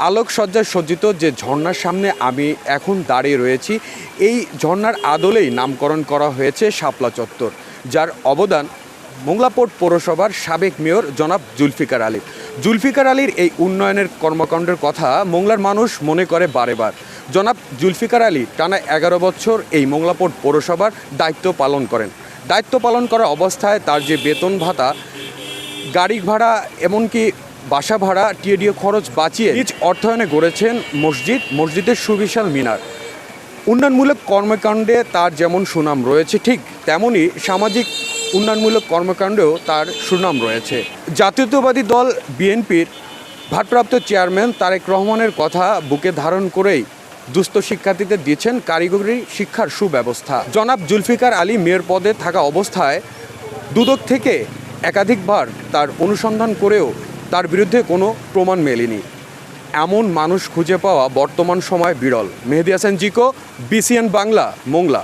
আলোকসজ্জায় সজ্জিত যে ঝর্ণার সামনে আমি এখন দাঁড়িয়ে রয়েছি, এই ঝর্ণার আদলেই নামকরণ করা হয়েছে শাপলা চত্বর, যার অবদান মোংলা পোর্ট পৌরসভার সাবেক মেয়র জনাব জুলফিকার আলী। জুলফিকার আলীর এই উন্নয়নের কর্মকাণ্ডের কথা মোংলার মানুষ মনে করে বারেবার। জনাব জুলফিকার আলী টানা 11 বছর এই মোংলা পোর্ট পৌরসভার দায়িত্ব পালন করেন। দায়িত্ব পালন করা অবস্থায় তার যে বেতন ভাতা, গাড়ি ভাড়া, এমনকি বাসা ভাড়া, টিএডিও খরচ বাঁচিয়ে নিজ অর্থায়নে গড়েছেন মসজিদের সুবিশাল মিনার। উন্নয়নমূলক কর্মকাণ্ডে তার যেমন সুনাম রয়েছে, ঠিক তেমনই সামাজিক উন্নয়নমূলক কর্মকাণ্ডেও তার সুনাম রয়েছে। জাতীয়তাবাদী দল বিএনপির ভারপ্রাপ্ত চেয়ারম্যান তারেক রহমানের কথা বুকে ধারণ করেই দুস্থ শিক্ষার্থীদের দিয়েছেন কারিগরি শিক্ষার সুব্যবস্থা। জনাব জুলফিকার আলী মেয়র পদে থাকা অবস্থায় দুদক থেকে একাধিকবার তার অনুসন্ধান করেও তার বিরুদ্ধে কোনো প্রমাণ মেলেনি। এমন মানুষ খুঁজে পাওয়া বর্তমান সময় বিরল। মেহেদী হাসান জিকো, বিসিএন বাংলা, মোংলা।